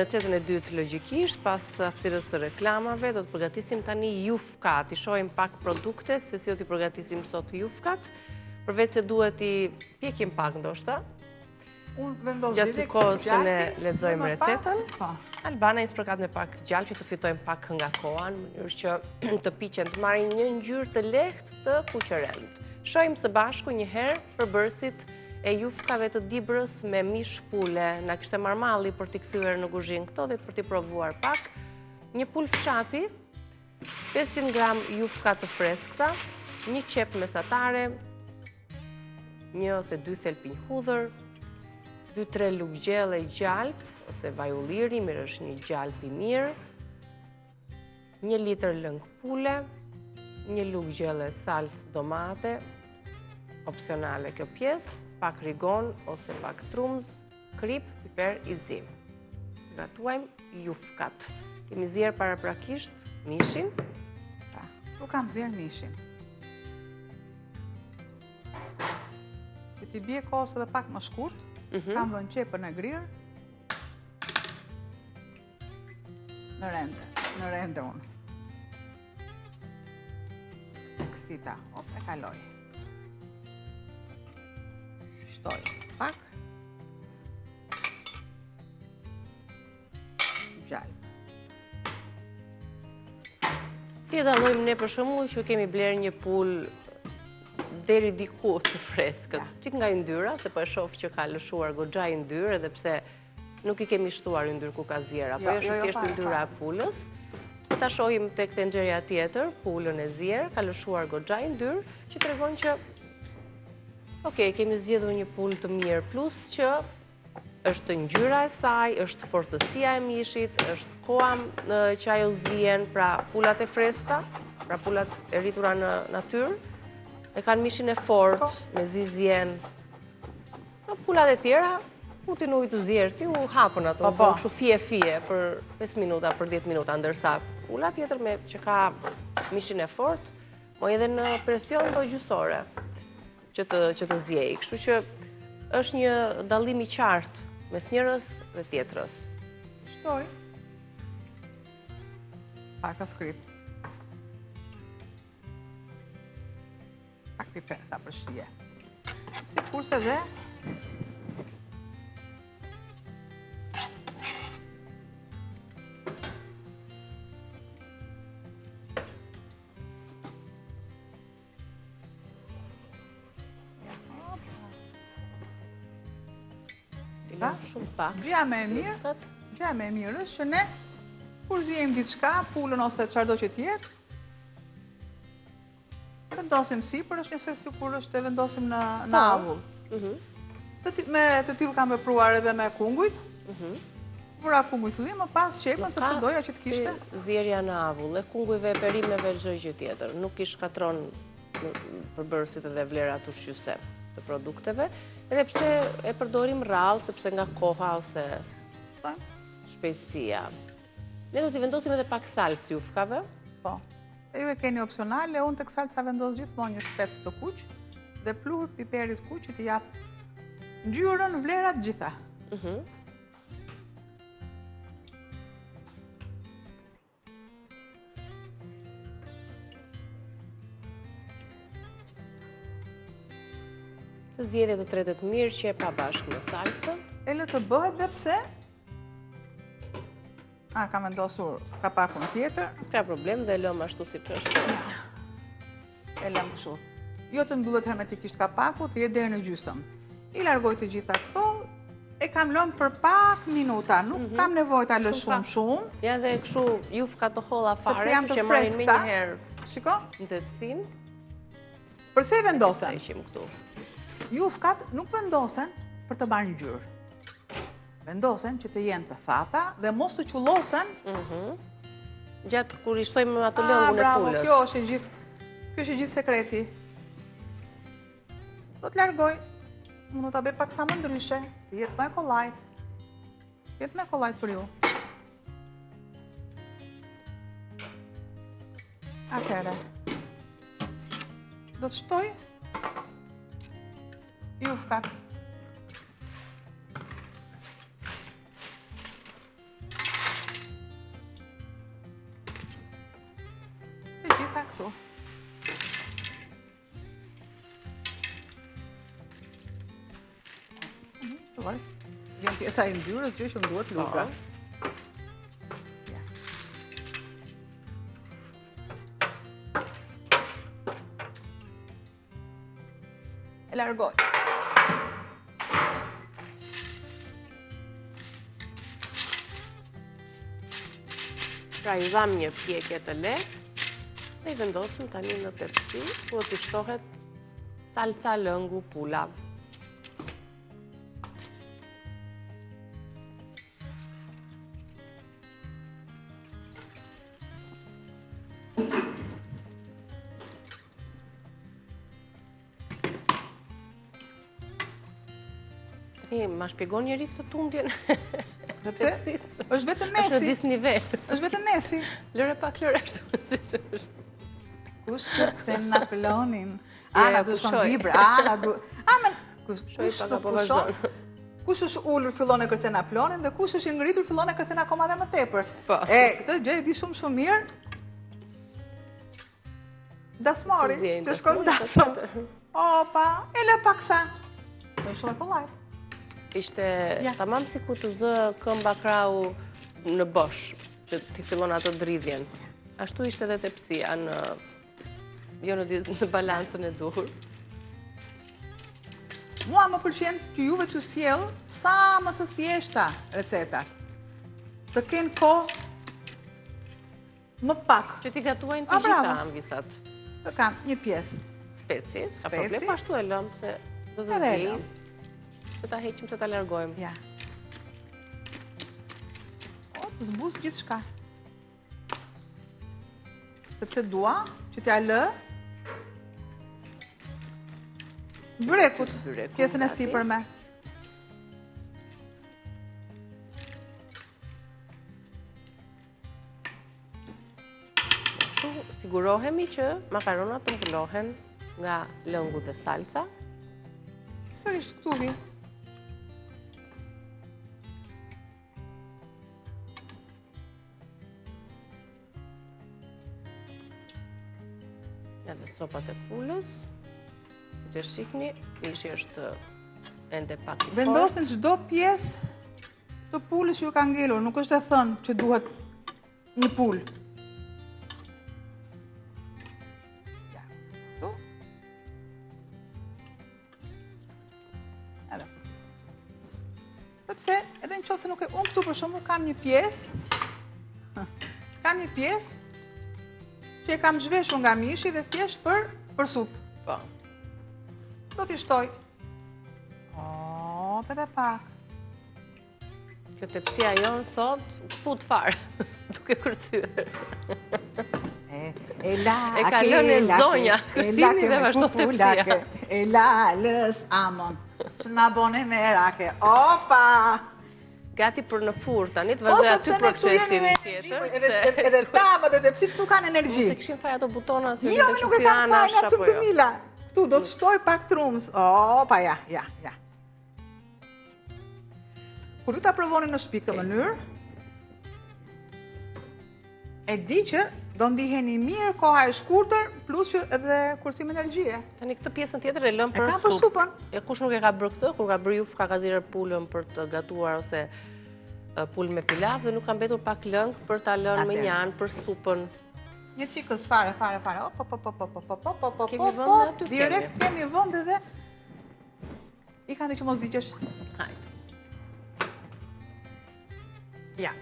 recetën e dytë logjikisht, pas hapësirës së reklamave, do të përgatisim tani jufkat. I shohim pak produktet, se si do t'i përgatisim sot jufkat. Përveç se duhet i pjekim pak ndoshta. Gjatë kohës që ne lexojmë recetën, Albana i spërkat me pak gjalp që të fitojmë pak nga koha, në mënyrë që të piqen të marrin një ngjyrë të lehtë të kuqërend. Shohim së bashku një herë përbërësit e jufkave të dibrës me mish pule. Na kishte marmalli për t'i kthyer në kuzhinë këto dhe për t'i provuar pak. Një pul fshati, 500 gram jufka të freskëta, një qep mesatare, 1 ose 2 thelpinj hudhër, 2-3 lugë gjelle gjalp ose vaj ulliri, mirë është një gjalp i mirë, 1 litër lëng pule, 1 lugë gjelle salcë domate, opsionale kjo pjesë, pak rigon ose pak trumz, krip, piper i zi. Gatuajmë jufkat. Kemi zjerë paraprakisht mishin. Tu kam zjerë mishin. Që t'i bje kohës edhe pak më shkurt, kam dhënë qepën e grirë, në rende unë. E kësita, e kaloj. Shtoj pak. Gjalp. Si e dallojmë ne për shembull që kemi bler një pul deri diku të freskët. Çik nga yndyra, se po e shoh që ka lëshuar goxha yndyrë, edhe pse nuk i kemi shtuar yndyrë ku ka zjera, po është thjesht yndyra e pulës. Ta shohim tek tenxheria tjetër, pulën e zier, ka lëshuar goxha yndyrë, që tregon që okej, kemi zgjedhur një pul të mirë, plus që është ngjyra e saj, është fortësia e mishit, është koha që ajo zien, pra pulat e freskëta, pra pulat e rritura në natyrë, e kanë mishin e fortë, me zizjen. Pulat e tjera, futin ujë të zier, ti u hapën ato, po kështu fije për 5 minuta, për 10 minuta, ndërsa pula tjetër që ka mishin e fortë, po edhe në presion do gjysore që të zjej. Kështu që është një dallim i qartë mes njërës dhe tjetrës. Shtoj. Pak skrip. Pak piper sa për shije. Sikurse dhe gjëja me e mirë është që ne kur zjejmë diçka, pulën ose çfarëdo që t'jetë, vendosim sipër, është njësoj sikur është e vendosim në avull. Të tillë kam vepruar edhe me kungujt. Vura kungujt fillim, më pas qepën sepse doja që të kishte zjerja në avull, e kungujve, perimeve, çdo gjë tjetër. Nuk i shkatron përbërësit edhe vlerat ushqyese të produkteve, edhe pse e përdorim rrallë, sepse nga koha ose shpejtësia. Ne do t'i vendosim edhe pak salcë jufkave. Po. E ju e keni opsionale, unë tek salca vendos gjithmonë një spec të kuq dhe pluhur piperit kuq që t'i jap ngjyrën, vlerat gjitha. Të zgjedhje të tretet mirë që e pa bashkë me salcën. E lë të bëhet dhe pse? Kam vendosur kapakun tjetër. S'ka problem dhe lëm ashtu si që është. E lëm kështu. Jo të mbyllet hermetikisht kapaku, të jetë deri në gjysmë. I largoj të gjitha këto, e kam lënë për pak minuta, nuk kam nevojë ta lë shumë. Ja dhe kështu jufka të holla fare, që marrin me një herë. Shiko? Nxehtësinë. Përse vendosen? Ishim këtu. Jufkat nuk vendosen për të marrë ngjyrë. Vendosen që të jenë të thata dhe mos të qullosen. Gjatë kur i shtojmë atë lëngun e pulës. Bravo, kjo është gjithë sekreti. Do të largoj. Unë ta bëj pak sa më ndryshe, të jetë më e kollajt. Jetë më e kollajt për ju. Atëherë. Do të shtoj jufkat. këtu. Vjen pjesa e ndyrës, që më duhet luka. E largoj. Pra i dham një pjekje të lehtë dhe i vendosim tani në tepsi, ku t'i shtohet salca lëngu pula. Ma shpjegon njëri këtë tundjen. Sepse është vetëm nesi. Është në disë nivel. Është vetëm nesi. Lëre pak lëre ashtu. Kush kërcen Napoleonin? Ana duhet shkon libër. Ana duhet. Amen. Kush nuk pushon? Kush është ulur fillon e kërcen Napoleonin dhe kush është i ngritur fillon e kërcen akoma dhe më tepër. Këtë gjë e di shumë mirë. Dasmori, që shkon dasëm. Opa, e le paksa. Me shumë e kollajt. Ishte tamam si kur të zë këmba krau në bosh, që ti fillon ato dridhjen. Ashtu ishte edhe tepsia jo në balancën e duhur. Mua më pëlqen që juve t'ju sjell sa më të thjeshta recetat. Të kenë kohë më pak. Që ti gatuajnë të gjitha anvisat. Të kam një pjesë speci, s'ka problem, po ashtu e lëmë, se do të zgjejmë. Që ta heqim, që ta largojmë. Ja. O, të zbus gjithë shka. Sepse dua që t'ja lë byrekut, pjesën e sipërme. Sigurohemi që makaronat të mbullohen nga lëngu dhe salca. Sërish këtu vi. Edhe sopat e pulës, si që shikni, mishi është ende pak i fort. Vendosin çdo pjesë të pulës që ju ka ngelur, nuk është e thënë që duhet një pulë. Ja, këtu. Edhe këtu. Sepse, edhe në qoftë se nuk e unë këtu për shembull kam një pjesë, që e kam zhveshur nga mishi dhe thjesht për supë. Po. Do t'i shtoj. O, për e pak. Kjo tepsia jonë sot, put farë, duke kërcyer. E ka lënë e zonja, kërcimi dhe vazhdo tepsia. E la, lës, amon, që nga bone me rake. Opa! Gati për në furë, tani të vazhdoj aty procesin tjetër. Edhe tavat e tepsit këtu kanë energji. Se këshin faj ato butonat, se jo, nuk e kam faj nga qëmë të mila. Këtu do të shtoj pak trumës. Opa, ja. Kur ju ta provoni në shtëpi këtë mënyrë, e di që do ndiheni mirë, koha e shkurtër, plus që edhe kursim energjie. Tani këtë pjesën tjetër e lëm për supë. E kam për supën. E kush nuk e ka bërë këtë, kur ka bërë jufka ka zirë pulën për të gatuar ose pulë me pilav dhe nuk ka mbetur pak lëng për ta lënë më njanë për supën. Një qikës fare. Kemi vënd dhe aty direkt kemi vënd edhe i kanë të që mos digjesh. Hajde. Ja.